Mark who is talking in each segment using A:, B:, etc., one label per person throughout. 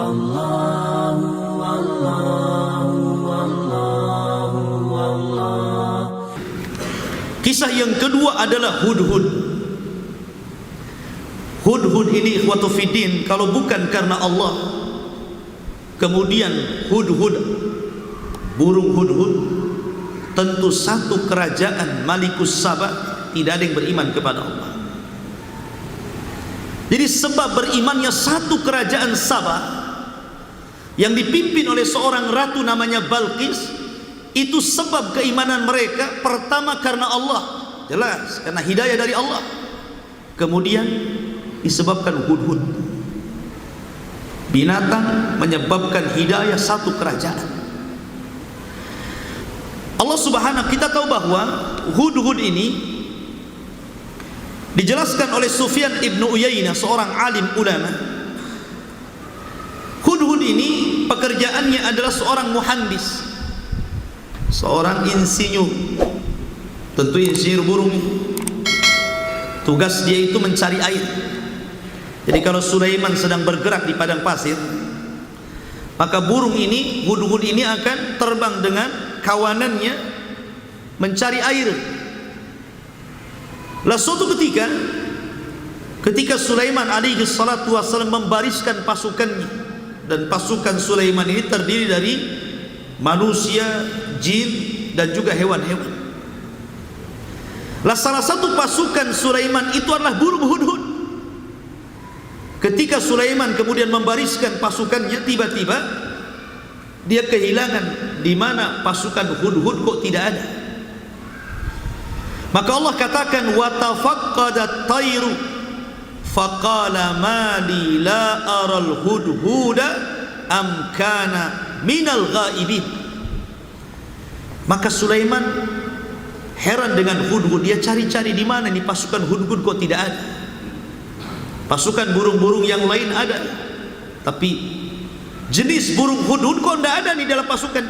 A: Allahu Allahu Allahu Allah. Kisah yang kedua adalah Hudhud. Hudhud ini ikhwatu fiddin, kalau bukan karena Allah, kemudian Hudhud, burung Hudhud, tentu satu kerajaan Malikus Saba tidak ada yang beriman kepada Allah. Jadi sebab berimannya satu kerajaan Sabah yang dipimpin oleh seorang ratu namanya Balqis, itu sebab keimanan mereka pertama karena Allah, jelas karena hidayah dari Allah. Kemudian disebabkan Hudhud, binatang menyebabkan hidayah satu kerajaan. Allah Subhanahu, kita tahu bahwa Hudhud ini dijelaskan oleh Sufyan ibnu Uyainah, seorang alim ulama. Hudhud ini pekerjaannya adalah seorang muhandis, seorang insinyur, tentu insinyur burung. Tugas dia itu mencari air. Jadi kalau Sulaiman sedang bergerak di padang pasir, maka burung ini, Hudhud ini akan terbang dengan kawanannya mencari air. Lah suatu ketika Sulaiman alaihi salatu wassalam membariskan pasukannya, dan pasukan Sulaiman ini terdiri dari manusia, jin, dan juga hewan-hewan. Lah salah satu pasukan Sulaiman itu adalah burung Hudhud. Ketika Sulaiman kemudian membariskan pasukannya, tiba-tiba dia kehilangan di mana pasukan Hudhud kok tidak ada. Maka Allah katakan, wa tafaqqadat tayru faqala ma li la aral hudhuda am kana minal ghaibin. Maka Sulaiman heran dengan Hudhud, dia cari-cari di mana ini pasukan Hudhud kok tidak ada. Pasukan burung-burung yang lain ada, tapi jenis burung Hudhud kok tidak ada di dalam pasukan.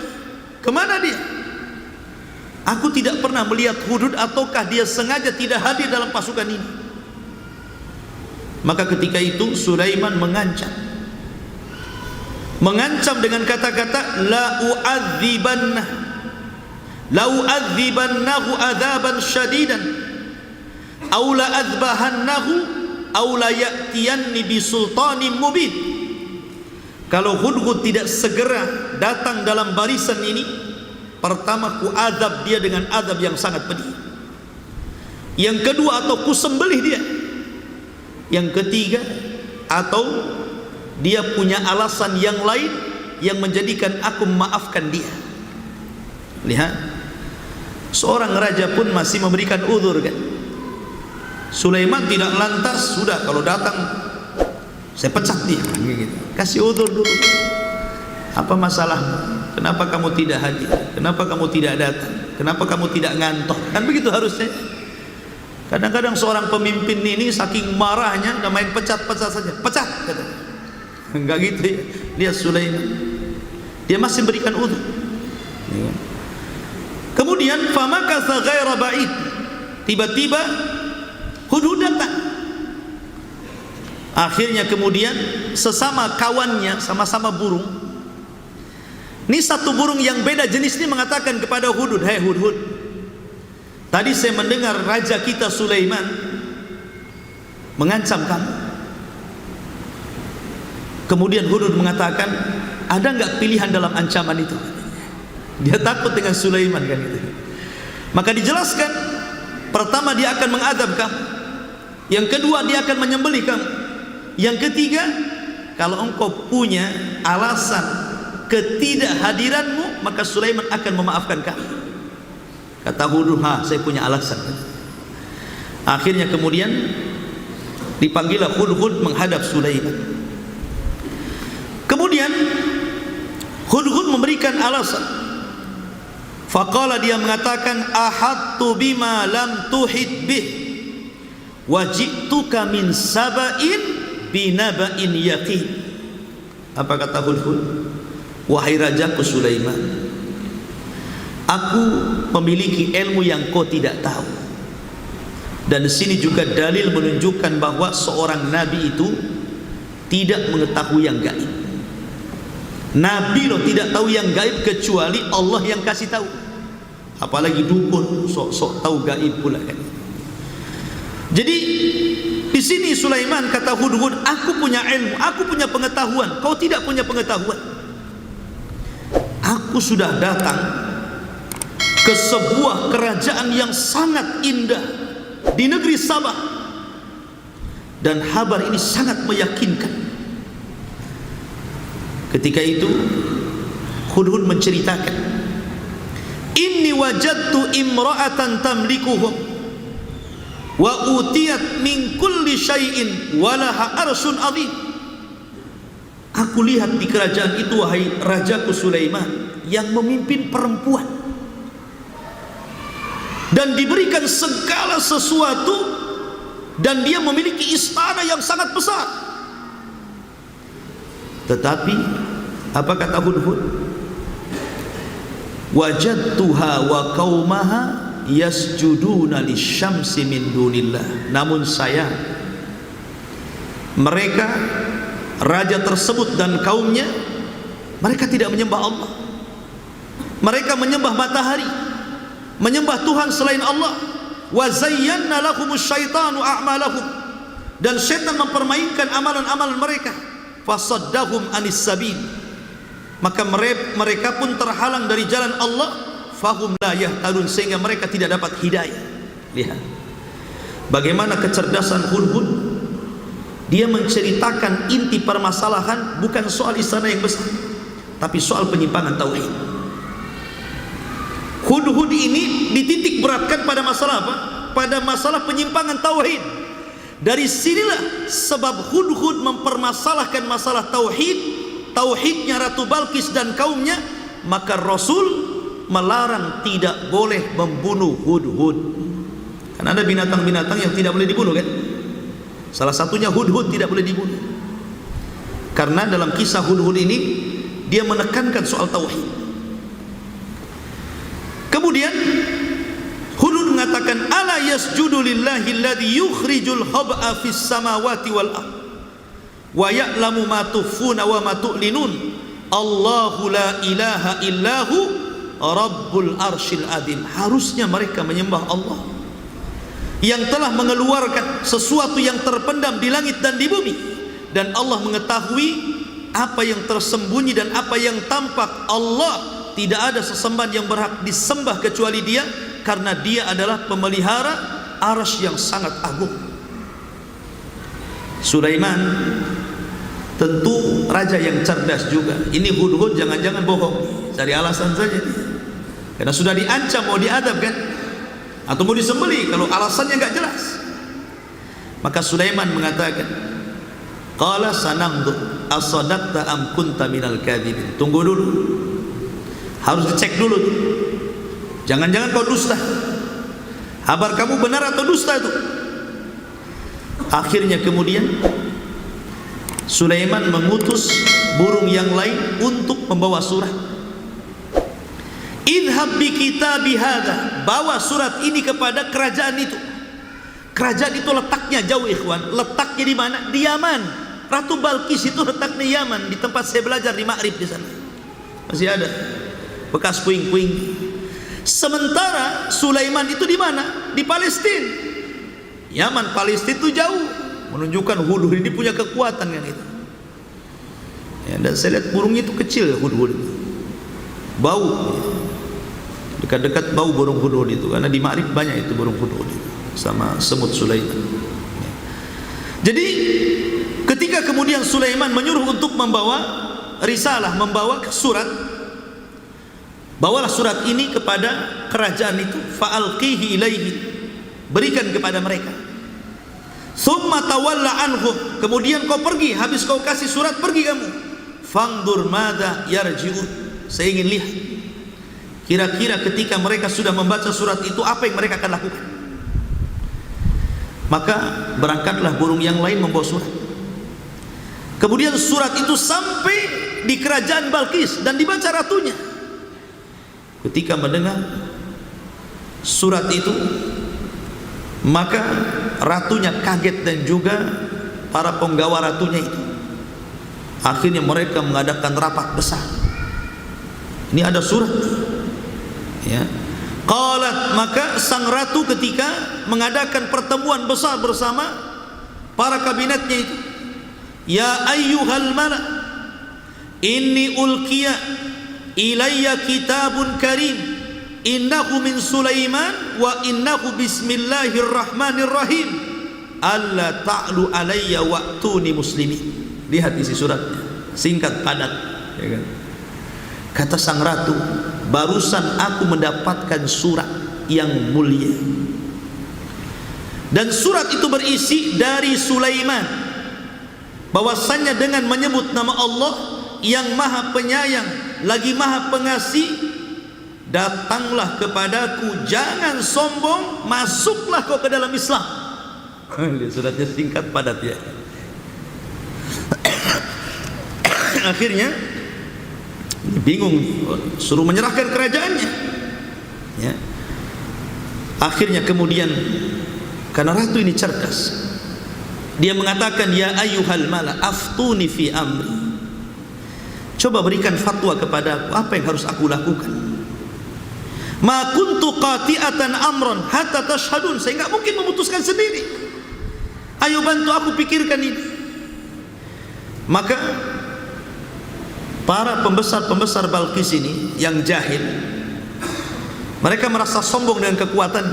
A: Kemana dia? Aku tidak pernah melihat Hudhud, ataukah dia sengaja tidak hadir dalam pasukan ini. Maka ketika itu Sulaiman mengancam dengan kata-kata la u'adzibannahu adzaban syadidan aw la adzbahannahu aw la ya'tiyanni bisultanin mubin. Kalau Hudhud tidak segera datang dalam barisan ini, pertama ku azab dia dengan azab yang sangat pedih. Yang kedua, atau ku sembelih dia. Yang ketiga, atau dia punya alasan yang lain yang menjadikan aku memaafkan dia. Lihat, seorang raja pun masih memberikan uzur kan. Sulaiman tidak lantas sudah kalau datang saya pecat dia gitu. Kasih uzur dulu. Apa masalah? Kenapa kamu tidak hadir? Kenapa kamu tidak datang? Kenapa kamu tidak ngantor? Kan begitu harusnya. Kadang-kadang seorang pemimpin ini saking marahnya, udah main pecat-pecat saja. Pecat katanya. Enggak gitu ya. Lihat Sulaiman, dia masih berikan uzur. Kemudian famakatha ghaira ba'id, tiba-tiba Hudhud datang. Akhirnya kemudian sesama kawannya, sama-sama burung, ini satu burung yang beda jenis ini mengatakan kepada Hudhud, "Hei Hudhud, tadi saya mendengar raja kita Sulaiman mengancam kamu." Kemudian Hudhud mengatakan, ada enggak pilihan dalam ancaman itu? Dia takut dengan Sulaiman kan gitu. Maka dijelaskan, pertama dia akan mengadab kamu, yang kedua dia akan menyembelih kamu, yang ketiga kalau engkau punya alasan ketidakhadiranmu, maka Sulaiman akan memaafkan kamu. Kata Hudhud, saya punya alasan. Akhirnya kemudian dipanggillah Hudhud menghadap Sulaiman. Kemudian Hudhud memberikan alasan. Faqala, dia mengatakan, ahadtu bima lam tuhid bih wa ji'tuka min saba'in binaba'in yaqin. Apa kata Hudhud? Wahai rajaku Sulaiman, aku memiliki ilmu yang kau tidak tahu. Dan di sini juga dalil menunjukkan bahwa seorang nabi itu tidak mengetahui yang gaib. Nabi loh tidak tahu yang gaib kecuali Allah yang kasih tahu. Apalagi dukun sok-sok tahu gaib pula kan. Jadi di sini Sulaiman kata Hudhud, aku punya ilmu, aku punya pengetahuan, kau tidak punya pengetahuan. Aku sudah datang ke sebuah kerajaan yang sangat indah di negeri Sabah, dan kabar ini sangat meyakinkan. Ketika itu Hudhud menceritakan, inni wajadtu imra'atan tamlikuhum wa utiyat min kulli syai'in wa laha arsyun 'azim. Aku lihat di kerajaan itu, wahai rajaku Sulaiman, yang memimpin perempuan dan diberikan segala sesuatu, dan dia memiliki istana yang sangat besar. Tetapi apa kata Hudhud? Wajadtuha wa qaumaha yasjuduna lisyamsi min dunillah. Namun sayang, mereka, raja tersebut dan kaumnya, mereka tidak menyembah Allah. Mereka menyembah matahari, menyembah Tuhan selain Allah. Wa zayyana lahumus syaitanu a'malahum, dan syaitan mempermainkan amalan-amalan mereka. Fasaddahum anis sabil, maka mereka pun terhalang dari jalan Allah. Fahum la yahtadun, sehingga mereka tidak dapat hidayah. Lihat bagaimana kecerdasan Hudhud. Dia menceritakan inti permasalahan bukan soal istana yang besar, tapi soal penyimpangan tauhid. Hudhud ini dititik beratkan pada masalah apa? Pada masalah penyimpangan tauhid. Dari sinilah sebab Hudhud mempermasalahkan masalah tauhidnya Ratu Balqis dan kaumnya. Maka Rasul melarang tidak boleh membunuh Hudhud. Kan ada binatang-binatang yang tidak boleh dibunuh kan? Salah satunya Hudhud tidak boleh dibunuh. Karena dalam kisah Hudhud ini dia menekankan soal tauhid. Kemudian Hudhud mengatakan, ala yasjudu lillahi alladhi yukhrijul khab'a fis samawati wal ardh wa ya'lamu ma tukhfuna wa ma tu'linun. Allahu la ilaha illahu rabbul arsyil adzim. Harusnya mereka menyembah Allah yang telah mengeluarkan sesuatu yang terpendam di langit dan di bumi, dan Allah mengetahui apa yang tersembunyi dan apa yang tampak. Allah tidak ada sesembahan yang berhak disembah kecuali Dia, karena Dia adalah pemelihara arsy yang sangat agung. Sulaiman tentu raja yang cerdas juga. Ini Hudhud jangan-jangan bohong, cari alasan saja dia. Karena sudah diancam mau diadab kan, atau mau disembelih kalau alasannya enggak jelas. Maka Sulaiman mengatakan, qala sanamdu as-sadaqta am kunta minal kadhibin. Tunggu dulu, harus dicek dulu tuh. Jangan-jangan kau dusta, kabar kamu benar atau dusta itu. Akhirnya kemudian Sulaiman mengutus burung yang lain untuk membawa surat. Idhab bi kitabi hadza, bawa surat ini kepada kerajaan itu. Kerajaan itu letaknya jauh ikhwan. Letaknya di mana? Di Yaman. Ratu Balqis itu letaknya Yaman, di tempat saya belajar di Ma'rib di sana. Masih ada bekas puing-puing. Sementara Sulaiman itu di mana? Di Palestina. Yaman Palestina itu jauh, menunjukkan Hudhud ini punya kekuatan kan itu. Ya, dan saya lihat burungnya itu kecil, Hudhud. Bau, dekat-dekat bau burung Hudhud itu, karena di Ma'rib banyak itu burung Hudhud itu, sama semut Sulaiman. Jadi ketika kemudian Sulaiman menyuruh untuk membawa risalah, membawa surat, bawalah surat ini kepada kerajaan itu. Fa'alqihi ilaihi, berikan kepada mereka. Summa tawalla anhum, kemudian kau pergi, habis kau kasih surat pergi kamu. Fangdur madza yarji'un, saya ingin lihat kira-kira ketika mereka sudah membaca surat itu apa yang mereka akan lakukan. Maka berangkatlah burung yang lain membawa surat. Kemudian surat itu sampai di kerajaan Balqis dan dibaca ratunya. Ketika mendengar surat itu, maka ratunya kaget dan juga para penggawa ratunya itu. Akhirnya mereka mengadakan rapat besar. Ini ada surat, ya. Qalat, maka sang ratu ketika mengadakan pertemuan besar bersama para kabinetnya itu, ya ayyuhal mala, inni ulqiya ilayya kitabun karim, innahu min Sulaiman wa innahu bismillahirrahmanirrahim, alla ta'lu alayya wa'tuni muslimin. Lihat isi suratnya, singkat padat, ya kan? Kata sang ratu, barusan aku mendapatkan surat yang mulia, dan surat itu berisi dari Sulaiman, bahwasannya dengan menyebut nama Allah yang maha penyayang lagi maha pengasih, datanglah kepadaku, jangan sombong, masuklah kau ke dalam Islam. Suratnya singkat padat, ya. Akhirnya bingung, suruh menyerahkan kerajaannya, ya. Akhirnya kemudian, karena ratu ini cerdas, dia mengatakan, ya ayyuhal mala aftuni fi amri, coba berikan fatwa kepada aku, apa yang harus aku lakukan. Ma kuntu qati'atan amran hatta tashhadun, saya enggak mungkin memutuskan sendiri, ayo bantu aku pikirkan ini. Maka para pembesar-pembesar Balqis ini yang jahil, mereka merasa sombong dengan kekuatan.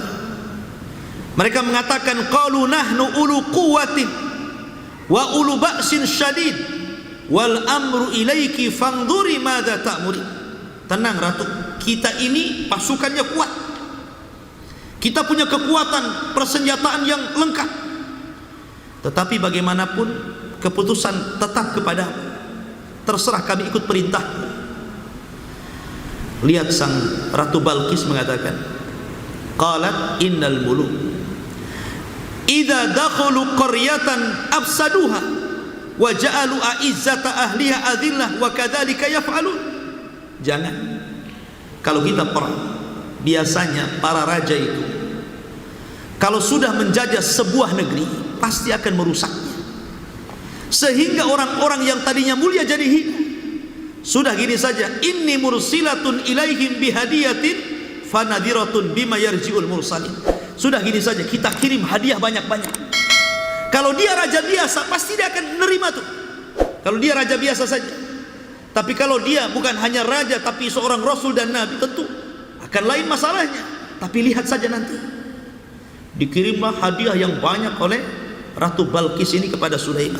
A: Mereka mengatakan, qalu nahnu ulu quwwatin wa ulu ba'sin syadid wal amru ilaiki fangduri madza ta'muri. Tenang ratu, kita ini pasukannya kuat, kita punya kekuatan persenjataan yang lengkap, tetapi bagaimanapun keputusan tetap kepadamu, terserah, kami ikut perintah. Lihat sang ratu Balqis mengatakan, qalat innal muluk idza dakhulu qaryatan afsaduha wa ja'alu a'izzata ahliha adillah wa kadzalika yaf'alun. Jangan, kalau kita perang, biasanya para raja itu kalau sudah menjajah sebuah negeri pasti akan merusaknya, sehingga orang-orang yang tadinya mulia jadi hina. Sudah gini saja, inni mursilatun ilaihim bihadiyatin fanadiratun bima yarji'ul mursalin. Sudah gini saja, kita kirim hadiah banyak-banyak. Kalau dia raja biasa, pasti dia akan menerima tuh, kalau dia raja biasa saja. Tapi kalau dia bukan hanya raja, tapi seorang rasul dan nabi, tentu akan lain masalahnya. Tapi lihat saja nanti, dikirimlah hadiah yang banyak oleh Ratu Balqis ini kepada Sulaiman.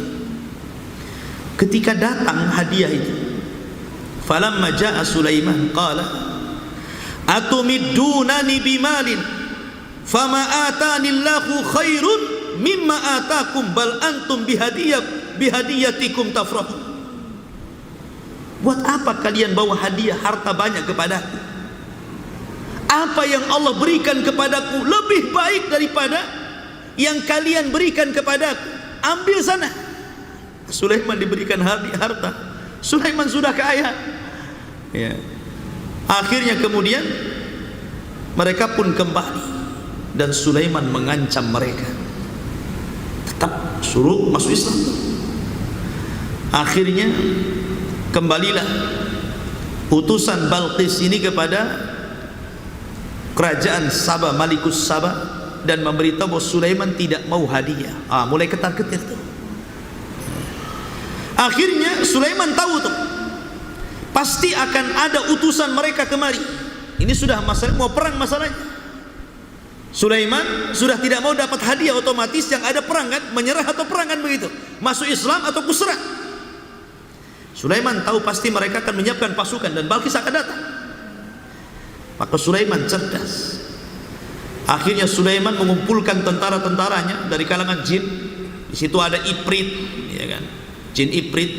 A: Ketika datang hadiah itu, falamma jaa Sulaiman qala atumiddunani bimalin fama atanillahu khairun mimma atakum bal antum bihadiyatikum tafrahun. Buat apa kalian bawa hadiah harta banyak kepadaku? Apa yang Allah berikan kepadaku lebih baik daripada yang kalian berikan kepadaku. Ambil sana. Sulaiman diberikan harta. Sulaiman sudah kaya, ya. Akhirnya kemudian mereka pun kembali, dan Sulaiman mengancam mereka, tetap suruh masuk Islam. Akhirnya kembalilah utusan Balqis ini kepada kerajaan Saba, Malikus Saba, dan memberitahu bahwa Sulaiman tidak mau hadiah. Mulai ketar-ketir tuh. Akhirnya Sulaiman tahu tuh, pasti akan ada utusan mereka kemari. Ini sudah masalah, mau perang masalahnya. Sulaiman sudah tidak mau dapat hadiah, otomatis yang ada perang kan, menyerah atau perang kan begitu, masuk Islam atau kuserah. Sulaiman tahu pasti mereka akan menyiapkan pasukan dan Balqis akan datang. Maka Sulaiman cerdas. Akhirnya Sulaiman mengumpulkan tentara-tentaranya dari kalangan jin. Di situ ada Ifrit, ya kan? Jin Ifrit.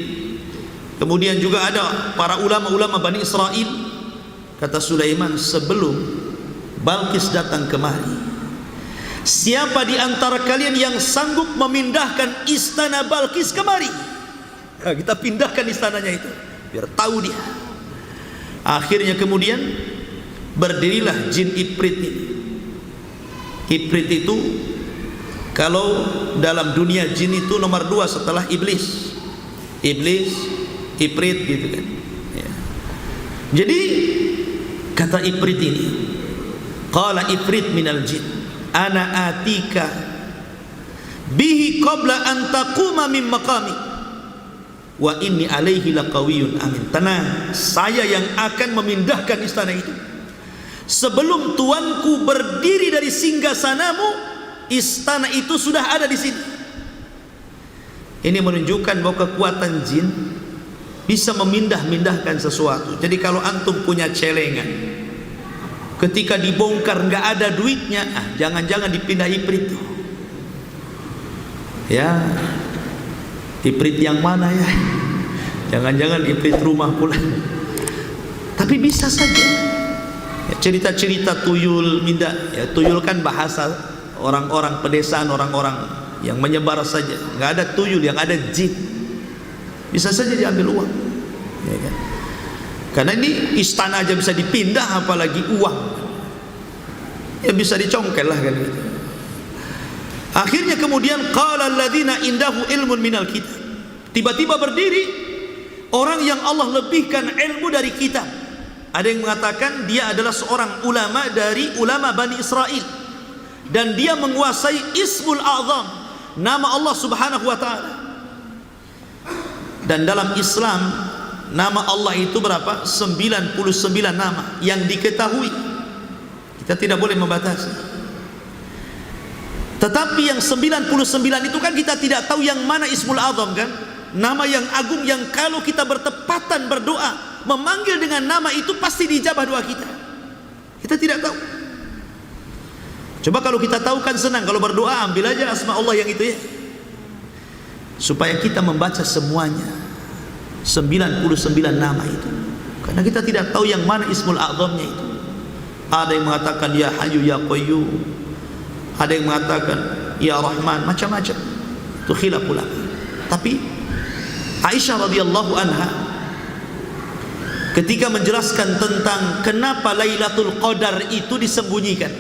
A: Kemudian juga ada para ulama-ulama Bani Israel. Kata Sulaiman, sebelum Balqis datang kemari, siapa di antara kalian yang sanggup memindahkan istana Balqis kemari? Kita pindahkan istananya itu, biar tahu dia. Akhirnya kemudian berdirilah jin Ifrit ini. Ifrit itu kalau dalam dunia jin itu nomor 2 setelah iblis. Iblis, Ifrit gitu kan ya. Jadi kata Ifrit ini, qala Ifrit minal jin ana atika bihi qabla an taquma min maqami wa inni alaihi laqawiyyun amin. Tenang, saya yang akan memindahkan istana itu sebelum tuanku berdiri dari singgasanamu. Istana itu sudah ada di sini. Ini menunjukkan bahwa kekuatan jin bisa memindah-mindahkan sesuatu. Jadi kalau antum punya celengan, ketika dibongkar nggak ada duitnya, jangan-jangan dipindah Ifrit tuh. Ya, Ifrit yang mana ya? Jangan-jangan Ifrit rumah pula. Tapi bisa saja. Ya, cerita-cerita tuyul mindah. Ya, tuyul kan bahasa orang-orang pedesaan, orang-orang yang menyebar saja. Nggak ada tuyul, yang ada jin. Bisa saja diambil uang, ya kan? Karena ini istana aja bisa dipindah, apalagi uang. Ya bisa dicongkel lah kan gitu. Akhirnya kemudian qala alladzina indahu ilmun minal kitab. Tiba-tiba berdiri orang yang Allah lebihkan ilmu dari kitab. Ada yang mengatakan dia adalah seorang ulama dari ulama Bani Israel, dan dia menguasai Ismul A'zam, nama Allah Subhanahu wa ta'ala. Dan dalam Islam nama Allah itu berapa? 99 nama yang diketahui. Kita tidak boleh membatasi. Tetapi yang 99 itu kan kita tidak tahu yang mana Ismul A'zam kan? Nama yang agung yang kalau kita bertepatan berdoa memanggil dengan nama itu pasti dijabah doa kita. Kita tidak tahu. Coba kalau kita tahu kan senang. Kalau berdoa ambil aja asma Allah yang itu ya, supaya kita membaca semuanya 99 nama itu. Karena kita tidak tahu yang mana Ismul A'zamnya itu. Ada yang mengatakan ya Hayyu ya Qayyum, ada yang mengatakan ya Rahman, macam-macam. Itu khilaf ulama. Tapi Aisyah radhiyallahu anha ketika menjelaskan tentang kenapa Lailatul Qadar itu disembunyikan,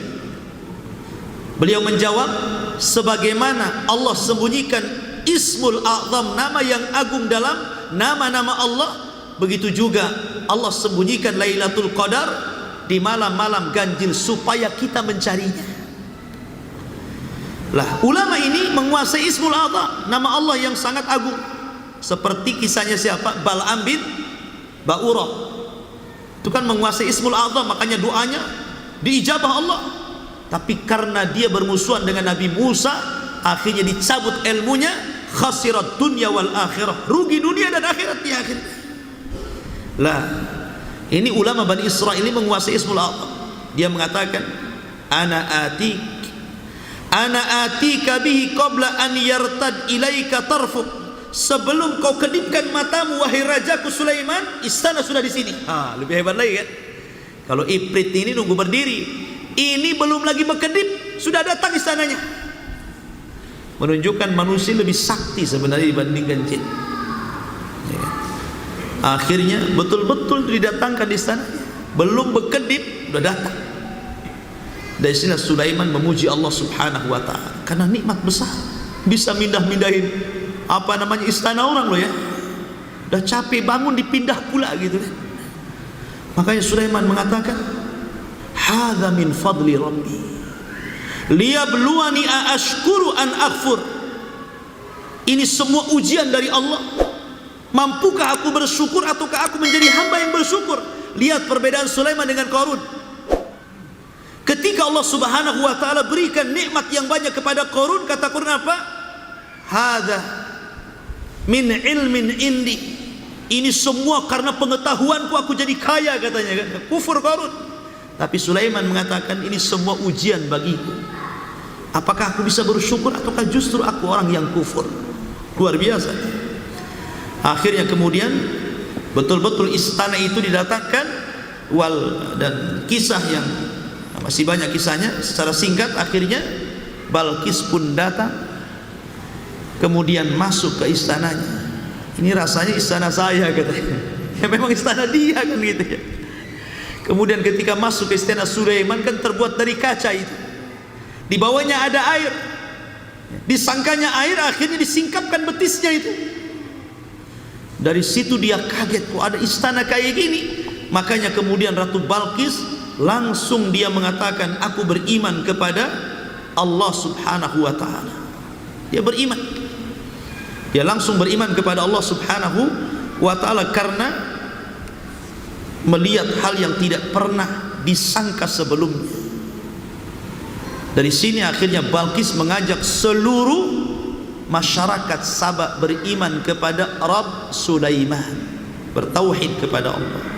A: beliau menjawab, sebagaimana Allah sembunyikan Ismul A'zam, nama yang agung dalam nama-nama Allah, begitu juga Allah sembunyikan Lailatul Qadar di malam-malam ganjil supaya kita mencarinya. Lah, ulama ini menguasai Ismul A'zam, nama Allah yang sangat agung. Seperti kisahnya siapa? Bal'am bin Ba'urah. Itu kan menguasai Ismul A'zam, makanya doanya diijabah Allah. Tapi karena dia bermusuhan dengan Nabi Musa, akhirnya dicabut ilmunya, khasirat dunya wal akhirah, rugi dunia dan akhirat di akhir. Lah, ini ulama Bani Israel ini menguasai Ismul A'zam. Dia mengatakan, ana atika bihi qabla an yartad ilaika tarfuk. Sebelum kau kedipkan matamu wahai rajaku Sulaiman, istana sudah di sini. Lebih hebat lagi kan? Kalau Ifrit ini nunggu berdiri, ini belum lagi berkedip sudah datang istananya. Menunjukkan manusia lebih sakti sebenarnya dibandingkan jin. Ya. Akhirnya betul-betul didatangkan istananya, belum berkedip sudah datang. Dari sini Sulaiman memuji Allah Subhanahu wa ta'ala karena nikmat besar, bisa mindah-mindahin apa namanya istana orang loh ya. Udah capek bangun dipindah pula gitu kan. Makanya Sulaiman mengatakan, hadza min fadli rabbi liyabluwani aashkuru an akfur. Ini semua ujian dari Allah. Mampukah aku bersyukur ataukah aku menjadi hamba yang bersyukur? Lihat perbedaan Sulaiman dengan Qarun. Ketika Allah Subhanahu wa ta'ala berikan nikmat yang banyak kepada Qarun, kata Qarun apa? Hadza min ilmin indi. Ini semua karena pengetahuanku aku jadi kaya, katanya kan. Kufur Qarun. Tapi Sulaiman mengatakan ini semua ujian bagiku. Apakah aku bisa bersyukur ataukah justru aku orang yang kufur? Luar biasa. Akhirnya kemudian betul-betul istana itu didatangkan dan kisah yang masih banyak kisahnya. Secara singkat akhirnya Balqis pun datang, kemudian masuk ke istananya. Ini rasanya istana saya, katanya. Ya memang istana dia kan gitu ya. Kemudian ketika masuk ke istana Sulaiman kan terbuat dari kaca itu. Di bawahnya ada air. Disangkanya air, akhirnya disingkapkan betisnya itu. Dari situ dia kaget, kok ada istana kayak gini. Makanya kemudian Ratu Balqis langsung dia mengatakan, aku beriman kepada Allah subhanahu wa ta'ala. Dia beriman, dia langsung beriman kepada Allah subhanahu wa ta'ala karena melihat hal yang tidak pernah disangka sebelumnya. Dari sini akhirnya Balqis mengajak seluruh masyarakat Sabah beriman kepada Rabb Sulaiman, bertauhid kepada Allah.